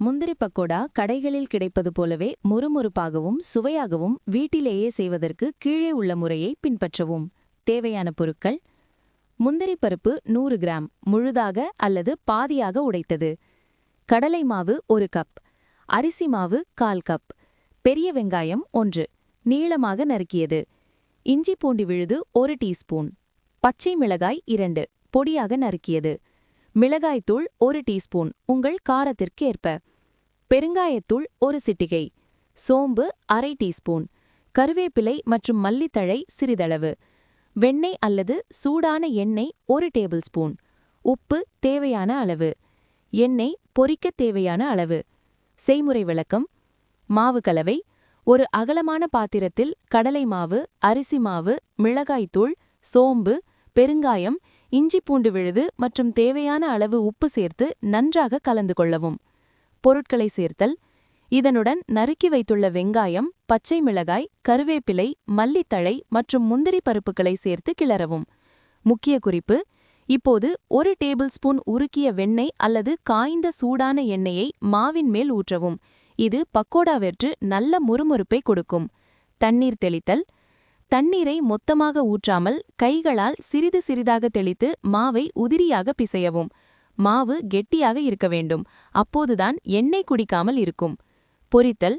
முந்திரி பக்கோடா கடைகளில் கிடைப்பது போலவே முறுமுறுப்பாகவும் சுவையாகவும் வீட்டிலேயே செய்வதற்கு கீழே உள்ள முறையை பின்பற்றவும். தேவையான பொருட்கள்: முந்திரி பருப்பு 100 கிராம், முழுதாக அல்லது பாதியாக உடைத்தது. கடலை மாவு 1 கப். அரிசி மாவு 1/4 கப். பெரிய வெங்காயம் 1, நீளமாக நறுக்கியது. இஞ்சி பூண்டு விழுது 1 டீஸ்பூன். பச்சை மிளகாய் 2, பொடியாக நறுக்கியது. மிளகாய்த்தூள் 1 டீஸ்பூன், உங்கள் காரத்திற்கு ஏற்ப. பெருங்காயத்தூள் 1 சிட்டிகை. சோம்பு அரை டீஸ்பூன். கருவேப்பிலை மற்றும் மல்லித்தழை சிறிதளவு. வெண்ணெய் அல்லது சூடான எண்ணெய் 1 டேபிள் ஸ்பூன். உப்பு தேவையான அளவு. எண்ணெய் பொரிக்க தேவையான அளவு. செய்முறை விளக்கம்: மாவு கலவை: ஒரு அகலமான பாத்திரத்தில் கடலை மாவு, அரிசி மாவு, மிளகாய்த்தூள், சோம்பு, பெருங்காயம், இஞ்சி பூண்டு விழுது மற்றும் தேவையான அளவு உப்பு சேர்த்து நன்றாக கலந்து கொள்ளவும். பொருட்களை சேர்த்தல்: இதனுடன் நறுக்கி வைத்துள்ள வெங்காயம், பச்சை மிளகாய், கருவேப்பிலை, மல்லித்தழை மற்றும் முந்திரி பருப்புகளை சேர்த்து கிளறவும். முக்கிய குறிப்பு: இப்போது 1 டேபிள் ஸ்பூன் உருக்கிய வெண்ணெய் அல்லது காய்ந்த சூடான எண்ணெயை மாவின் மேல் ஊற்றவும். இது பக்கோடாவிற்கு நல்ல முறுமுறுப்பை கொடுக்கும். தண்ணீர் தெளித்தல்: தண்ணீரை மொத்தமாக ஊற்றாமல் கைகளால் சிறிது சிறிதாக தெளித்து மாவை உதிரியாக பிசையவும். மாவு கெட்டியாக இருக்க வேண்டும், அப்போதுதான் எண்ணெய் குடிக்காமல் இருக்கும். பொரித்தல்: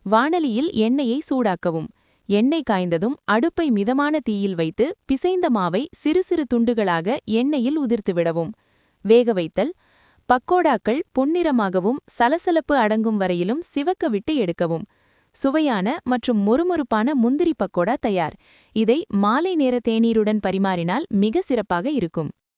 வாணலியில் எண்ணெயை சூடாக்கவும். எண்ணெய் காய்ந்ததும் அடுப்பை மிதமான தீயில் வைத்து பிசைந்த மாவை சிறு சிறு துண்டுகளாக எண்ணெயில் உதிர்த்துவிடவும். வேக வைத்தல்: பக்கோடாக்கள் பொன்னிறமாகவும் சலசலப்பு அடங்கும் வரையிலும் சிவக்க விட்டு எடுக்கவும். சுவையான மற்றும் மொறுமொறுப்பான முந்திரி பக்கோடா தயார். இதை மாலை நேர தேநீருடன் பரிமாறினால் மிக சிறப்பாக இருக்கும்.